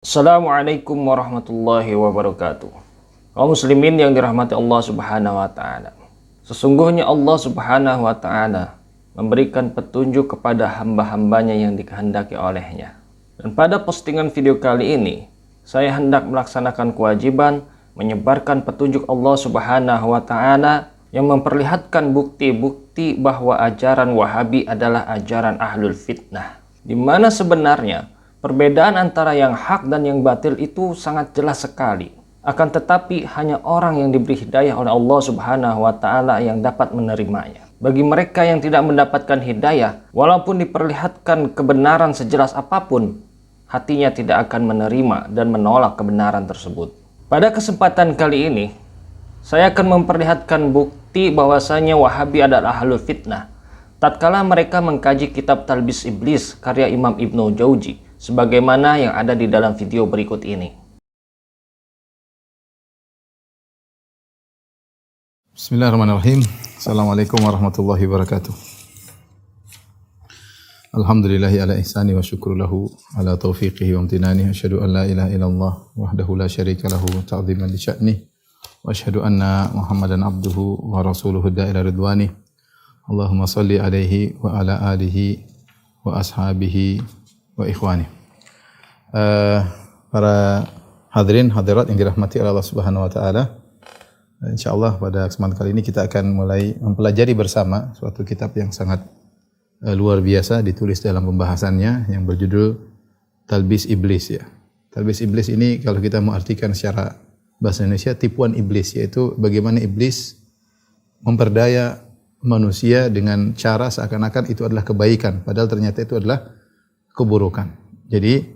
Assalamualaikum warahmatullahi wabarakatuh. Kaum muslimin yang dirahmati Allah Subhanahu wa taala. Sesungguhnya Allah Subhanahu wa taala memberikan petunjuk kepada hamba-hambanya yang dikehendaki olehnya. Dan pada postingan video kali ini, saya hendak melaksanakan kewajiban menyebarkan petunjuk Allah Subhanahu wa taala yang memperlihatkan bukti-bukti bahwa ajaran Wahabi adalah ajaran ahlul fitnah, di mana sebenarnya perbedaan antara yang hak dan yang batil itu sangat jelas sekali. Akan tetapi hanya orang yang diberi hidayah oleh Allah Subhanahu wa taala yang dapat menerimanya. Bagi mereka yang tidak mendapatkan hidayah, walaupun diperlihatkan kebenaran sejelas apapun, hatinya tidak akan menerima dan menolak kebenaran tersebut. Pada kesempatan kali ini, saya akan memperlihatkan bukti bahwasanya Wahabi adalah ahlul fitnah tatkala mereka mengkaji kitab Talbis Iblis karya Imam Ibnu Jauzi, sebagaimana yang ada di dalam video berikut ini. Bismillahirrahmanirrahim. Assalamualaikum warahmatullahi wabarakatuh. Alhamdulillahi ala ihsani wa syukru lahu ala taufiqihi wa amtinani. Asyhadu an la ilaha illallah wahdahu la syarika lahu ta'ziman li sya'ni. Wa asyhadu anna Muhammadan abduhu wa rasuluhu da'ila ridwani. Allahumma salli alaihi wa ala alihi wa ashabihi wa ikhwani. Para hadirin hadirat yang dirahmati oleh Allah Subhanahu wa taala, insyaallah pada kesempatan kali ini kita akan mulai mempelajari bersama suatu kitab yang sangat luar biasa ditulis dalam pembahasannya yang berjudul Talbis Iblis ya. Talbis Iblis ini kalau kita mau artikan secara bahasa Indonesia, tipuan iblis, yaitu bagaimana iblis memperdaya manusia dengan cara seakan-akan itu adalah kebaikan, padahal ternyata itu adalah keburukan. Jadi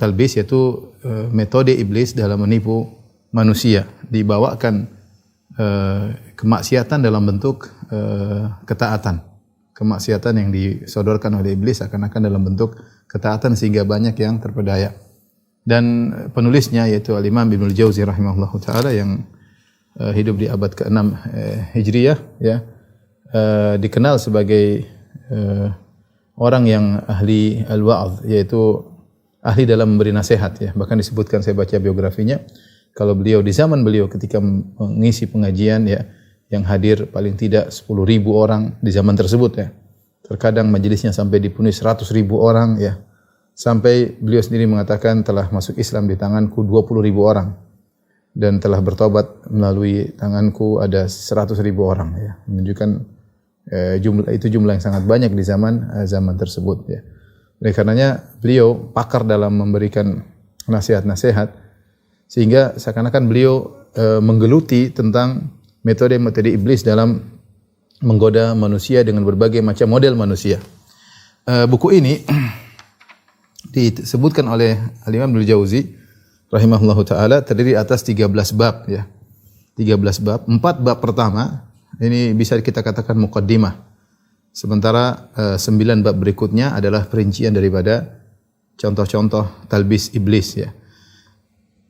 talbis yaitu metode iblis dalam menipu manusia, dibawakan kemaksiatan dalam bentuk ketaatan. Kemaksiatan yang disodorkan oleh iblis akan-akan dalam bentuk ketaatan sehingga banyak yang terpedaya. Dan penulisnya yaitu Al-Imam Ibnu Jauzi rahimahullahu taala yang hidup di abad ke-6 Hijriyah ya, dikenal sebagai orang yang ahli al-wa'adh, yaitu ahli dalam memberi nasihat ya. Bahkan disebutkan, saya baca biografinya, kalau beliau di zaman beliau ketika mengisi pengajian ya, yang hadir paling tidak 10.000 orang di zaman tersebut ya. Terkadang majelisnya sampai dipenuhi 100.000 orang ya. Sampai beliau sendiri mengatakan telah masuk Islam di tanganku 20.000 orang. Dan telah bertobat melalui tanganku ada 100.000 orang ya, menunjukkan jumlah yang sangat banyak di zaman tersebut ya. Oleh karenanya beliau pakar dalam memberikan nasihat-nasihat, sehingga seakan-akan beliau menggeluti tentang metode-metode iblis dalam menggoda manusia dengan berbagai macam model manusia. Buku ini disebutkan oleh Al-Imam Ibnu Jauzi rahimahullahu taala terdiri atas 13 bab ya. 13 bab. 4 bab pertama ini bisa kita katakan muqaddimah. Sementara 9 bab berikutnya adalah perincian daripada contoh-contoh talbis iblis ya.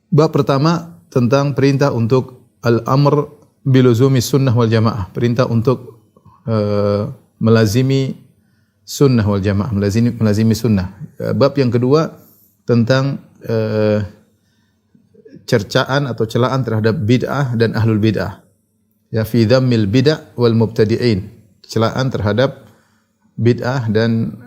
Bab pertama tentang perintah untuk al-amr biluzumi sunnah wal jamaah, perintah untuk melazimi sunnah wal jamaah, melazimi sunnah. Bab yang kedua tentang cercaan atau celaan terhadap bid'ah dan ahlul bid'ah. Ya, fi dhammil bid'ah wal mubtadi'in. Celaan terhadap bid'ah dan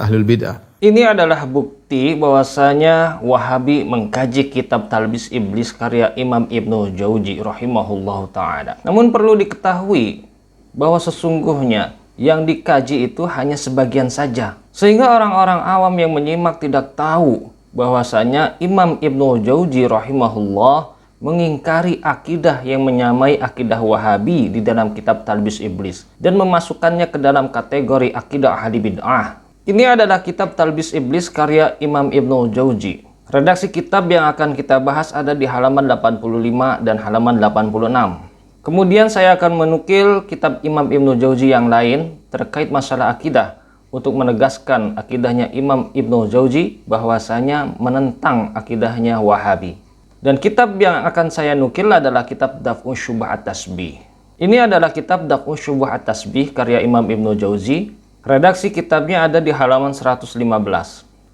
ahlul bid'ah. Ini adalah bukti bahwasanya Wahabi mengkaji kitab Talbis Iblis karya Imam Ibnu Jauzi rahimahullahu taala. Namun perlu diketahui bahwa sesungguhnya yang dikaji itu hanya sebagian saja, sehingga orang-orang awam yang menyimak tidak tahu bahwasanya Imam Ibnu Jauzi rahimahullah mengingkari akidah yang menyamai akidah Wahabi di dalam kitab Talbis Iblis dan memasukkannya ke dalam kategori akidah ahli bid'ah. Ini adalah kitab Talbis Iblis karya Imam Ibnu Jauzi. Redaksi kitab yang akan kita bahas ada di halaman 85 dan halaman 86. Kemudian saya akan menukil kitab Imam Ibnu Jauzi yang lain terkait masalah akidah, untuk menegaskan akidahnya Imam Ibnu Jauzi bahwasanya menentang akidahnya Wahabi. Dan kitab yang akan saya nukil adalah kitab Daf'u Syubhat Tasbih. Ini adalah kitab Daf'u Syubhat Tasbih karya Imam Ibnu Jauzi. Redaksi kitabnya ada di halaman 115.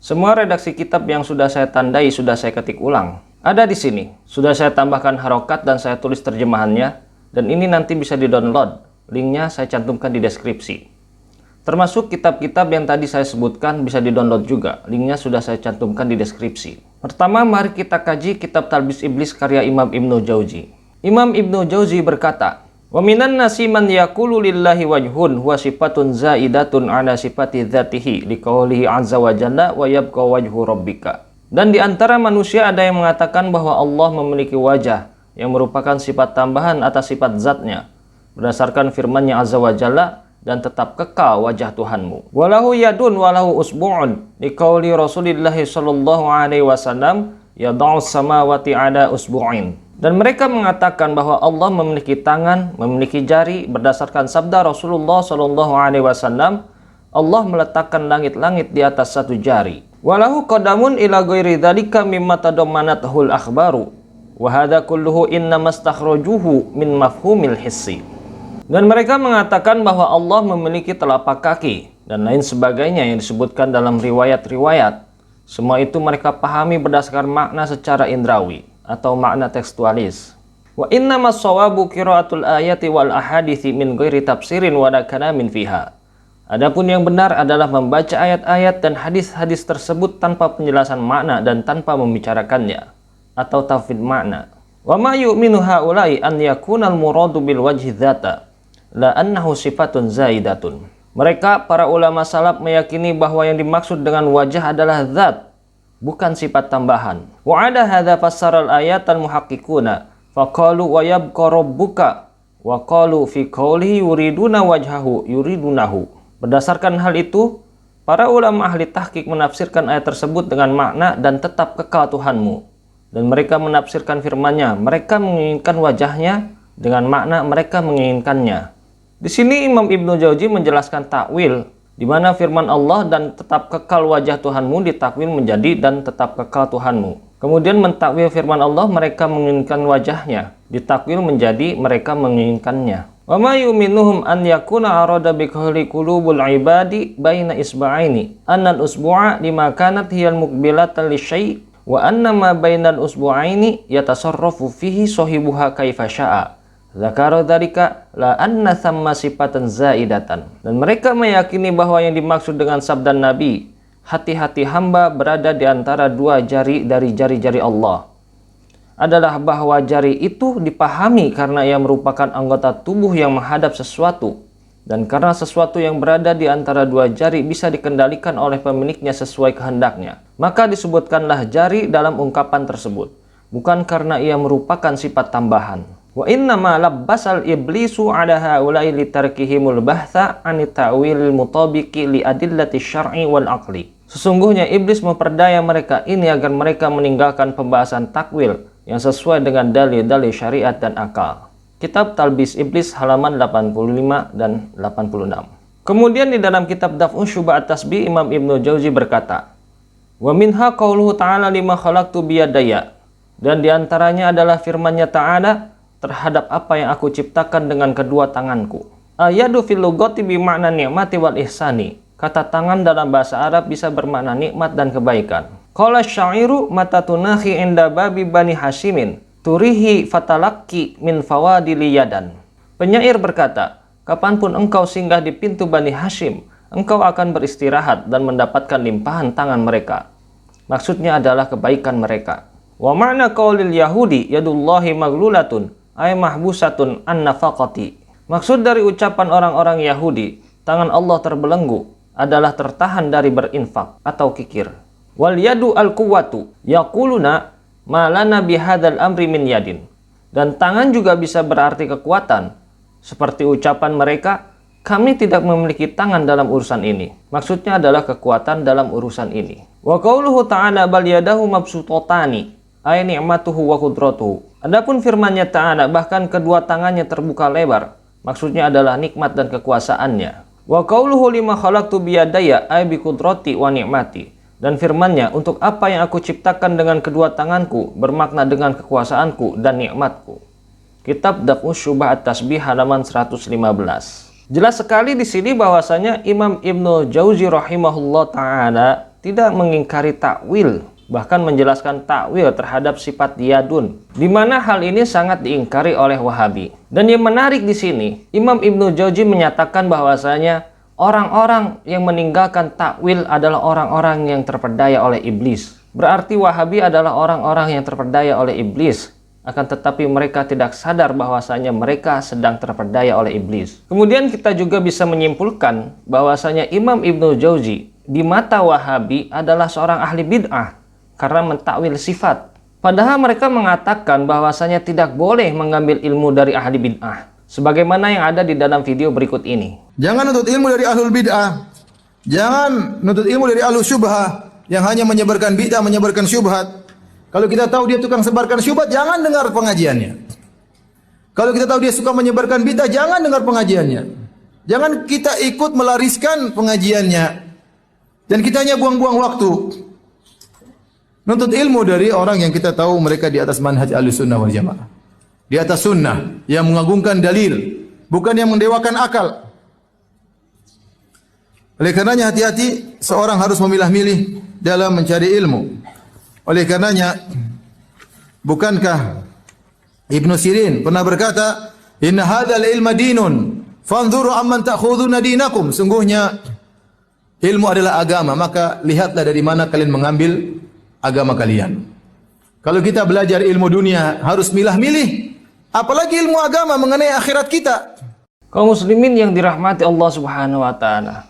Semua redaksi kitab yang sudah saya tandai sudah saya ketik ulang. Ada di sini. Sudah saya tambahkan harokat dan saya tulis terjemahannya. Dan ini nanti bisa di-download. Linknya saya cantumkan di deskripsi. Termasuk kitab-kitab yang tadi saya sebutkan bisa di-download juga. Linknya sudah saya cantumkan di deskripsi. Pertama, mari kita kaji kitab Talbis Iblis karya Imam Ibnu Jauzi. Imam Ibnu Jauzi berkata, "Wa minan nasi man yaqulu lillahi wajhun huwa sifatun zaidatun ala sifati dzatihi liqaulihi azza wa jalla wa yabqa wajhu rabbika." Dan di antara manusia ada yang mengatakan bahwa Allah memiliki wajah yang merupakan sifat tambahan atas sifat zatnya berdasarkan firman-Nya azza wa jalla, dan tetap kekal wajah Tuhanmu. Walahu yadun walahu usbu'un liqauli Rasulillah sallallahu alaihi wasallam yad'us samawati ala usbu'in. Dan mereka mengatakan bahwa Allah memiliki tangan, memiliki jari berdasarkan sabda Rasulullah sallallahu alaihi wasallam, Allah meletakkan langit-langit di atas satu jari. Walahu qadamun ila ghairi dzalika mimma tadammanathu al-akhbaru wa hadza kulluhu inna mastakhrajuhu min mafhumil hissi. Dan mereka mengatakan bahwa Allah memiliki telapak kaki dan lain sebagainya yang disebutkan dalam riwayat-riwayat. Semua itu mereka pahami berdasarkan makna secara indrawi atau makna tekstualis. Wa innamas shawabu qiraatul ayati wal ahadithi min ghairi tafsirin wa kalamin fiha. Adapun yang benar adalah membaca ayat-ayat dan hadis-hadis tersebut tanpa penjelasan makna dan tanpa membicarakannya atau tafsir makna. Wa ma yu'minu haula'i an yakuna al-muradu bil wajhi dzata la annahu sifatun zaidatun. Mereka para ulama salaf meyakini bahwa yang dimaksud dengan wajah adalah zat, bukan sifat tambahan. Wa ada hadza fassara al-ayat al-muhaqqiquna faqalu wa yabqa rabbuka wa qalu fi qawlihi yuriduna wajhahu yuridunahu. Berdasarkan hal itu, para ulama ahli tahqiq menafsirkan ayat tersebut dengan makna dan tetap kekal Tuhanmu. Dan mereka menafsirkan firman-Nya, mereka menginginkan wajahnya dengan makna mereka menginginkannya. Di sini Imam Ibnu Jauzi menjelaskan takwil, di mana firman Allah dan tetap kekal wajah Tuhanmu ditakwil menjadi dan tetap kekal Tuhanmu. Kemudian mentakwil firman Allah mereka menginginkan wajahnya, ditakwil menjadi mereka menginginkannya. Wa ma yu'minuhum an yakuna arada bi qawli qulubul ibadi baina isba'aini annal usbu'a lima kanat hiyal muqbilatan lisyai' wa anna ma bainal usbu'aini yatasarrafu fihi sahibuha kaifa sya'a. Zakara dzalika la anna thamma sifatan zaidatan. Dan mereka meyakini bahwa yang dimaksud dengan sabda Nabi, hati-hati hamba berada di antara dua jari dari jari-jari Allah, adalah bahwa jari itu dipahami karena ia merupakan anggota tubuh yang menghadap sesuatu, dan karena sesuatu yang berada di antara dua jari bisa dikendalikan oleh pemiliknya sesuai kehendaknya, maka disebutkanlah jari dalam ungkapan tersebut, bukan karena ia merupakan sifat tambahan. Wa innama labbasal iblisu ala haula'i litarkihimul bahtha anit ta'wilil mutabiqi li adillati syar'i wal aqli. Sesungguhnya iblis memperdaya mereka ini agar mereka meninggalkan pembahasan takwil yang sesuai dengan dalil-dalil syariat dan akal. Kitab Talbis Iblis halaman 85 dan 86. Kemudian di dalam kitab Daf'u Syubhat Tasbih Imam Ibnu Jauzi berkata, "Wa minha qauluhu ta'ala lima khalaqtu biyadaya." Dan diantaranya adalah firman-Nya Ta'ala terhadap apa yang aku ciptakan dengan kedua tanganku. Ayadu fil lugati bi makna ni'mati wal ihsani. Kata tangan dalam bahasa Arab bisa bermakna nikmat dan kebaikan. Qala syairu mata tunahi inda babi bani Hashimin turihi fatalaki min fawadili yadan. Penyair berkata, kapanpun engkau singgah di pintu Bani Hashim, engkau akan beristirahat dan mendapatkan limpahan tangan mereka. Maksudnya adalah kebaikan mereka. Wa ma'na qaulil yahudi yadullahi maglulatun ay mahbusatun an nafaqati. Maksud dari ucapan orang-orang Yahudi, tangan Allah terbelenggu adalah tertahan dari berinfak atau kikir. Wal yadu al-quwwatu yaquluna ma lana bihadzal amri min yadin. Dan tangan juga bisa berarti kekuatan. Seperti ucapan mereka, kami tidak memiliki tangan dalam urusan ini. Maksudnya adalah kekuatan dalam urusan ini. Wa qauluhu ta'ala bal yadahu mabsutatani ay ni'matuhu wa qudratuhu. Adapun firman-Nya Ta'ala bahkan kedua tangannya terbuka lebar. Maksudnya adalah nikmat dan kekuasaannya. Wa qauluhu lima khalaqtu biyadaya ay bi qudrati wa ni'mati. Dan firman-Nya, untuk apa yang aku ciptakan dengan kedua tanganku bermakna dengan kekuasaanku dan nikmatku. Kitab Daf'u Syubhat Tasbih halaman 115. Jelas sekali di sini bahwasanya Imam Ibnu Jauzi rahimahullah taala tidak mengingkari takwil, bahkan menjelaskan takwil terhadap sifat yadun, di mana hal ini sangat diingkari oleh Wahabi. Dan yang menarik di sini, Imam Ibnu Jauzi menyatakan bahwasanya orang-orang yang meninggalkan takwil adalah orang-orang yang terperdaya oleh iblis. Berarti Wahabi adalah orang-orang yang terperdaya oleh iblis, akan tetapi mereka tidak sadar bahwasanya mereka sedang terperdaya oleh iblis. Kemudian kita juga bisa menyimpulkan bahwasanya Imam Ibnu Jauzi di mata Wahabi adalah seorang ahli bid'ah karena mentakwil sifat. Padahal mereka mengatakan bahwasanya tidak boleh mengambil ilmu dari ahli bid'ah, sebagaimana yang ada di dalam video berikut ini. Jangan nuntut ilmu dari ahlul bid'ah. Jangan nuntut ilmu dari ahlul syubhah yang hanya menyebarkan bid'ah, menyebarkan syubhat. Kalau kita tahu dia tukang sebarkan syubhat, jangan dengar pengajiannya. Kalau kita tahu dia suka menyebarkan bid'ah, jangan dengar pengajiannya. Jangan kita ikut melariskan pengajiannya. Dan kita hanya buang-buang waktu. Nuntut ilmu dari orang yang kita tahu mereka di atas manhaj Ahlussunnah wal Jamaah. Di atas sunnah yang mengagungkan dalil, bukan yang mendewakan akal. Oleh karenanya hati-hati seorang harus memilah-milih dalam mencari ilmu. Oleh karenanya bukankah Ibnu Sirin pernah berkata, "Inna hadzal ilma dinun, fanzuru amman ta'khuduna dinakum." Sungguhnya ilmu adalah agama, maka lihatlah dari mana kalian mengambil agama kalian. Kalau kita belajar ilmu dunia harus milah-milih, apalagi ilmu agama mengenai akhirat kita. Kaum muslimin yang dirahmati Allah Subhanahu wa taala,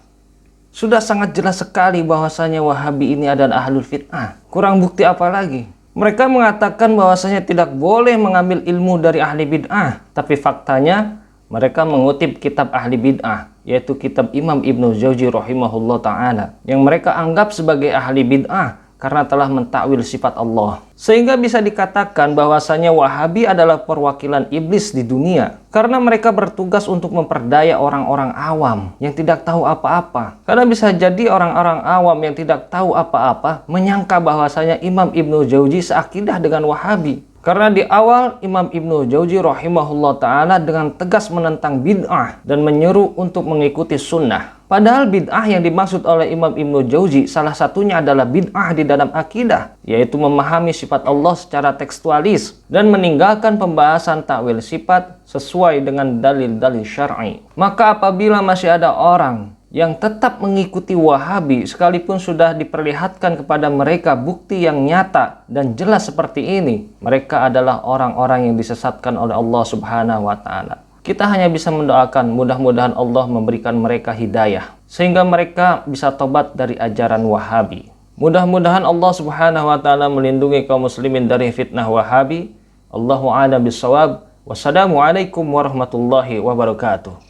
sudah sangat jelas sekali bahwasanya Wahabi ini adalah ahlul fitnah. Kurang bukti apa lagi? Mereka mengatakan bahwasanya tidak boleh mengambil ilmu dari ahli bid'ah, tapi faktanya mereka mengutip kitab ahli bid'ah, yaitu kitab Imam Ibnu Jauzi rahimahullah ta'ala, yang mereka anggap sebagai ahli bid'ah karena telah mentakwil sifat Allah. Sehingga bisa dikatakan bahwasanya Wahabi adalah perwakilan iblis di dunia, karena mereka bertugas untuk memperdaya orang-orang awam yang tidak tahu apa-apa. Karena bisa jadi orang-orang awam yang tidak tahu apa-apa menyangka bahwasanya Imam Ibnu Jauzi seakidah dengan Wahabi. Karena di awal Imam Ibnu Jauzi rahimahullah ta'ala dengan tegas menentang bid'ah dan menyeru untuk mengikuti sunnah. Padahal bid'ah yang dimaksud oleh Imam Ibnu Jauzi salah satunya adalah bid'ah di dalam akidah, yaitu memahami sifat Allah secara tekstualis dan meninggalkan pembahasan takwil sifat sesuai dengan dalil-dalil syar'i. Maka apabila masih ada orang yang tetap mengikuti Wahabi sekalipun sudah diperlihatkan kepada mereka bukti yang nyata dan jelas seperti ini, mereka adalah orang-orang yang disesatkan oleh Allah Subhanahu wa taala. Kita hanya bisa mendoakan mudah-mudahan Allah memberikan mereka hidayah sehingga mereka bisa tobat dari ajaran Wahabi. Mudah-mudahan Allah Subhanahu wa taala melindungi kaum muslimin dari fitnah Wahabi. Allahu a'lam bissawab. Wassalamualaikum warahmatullahi wabarakatuh.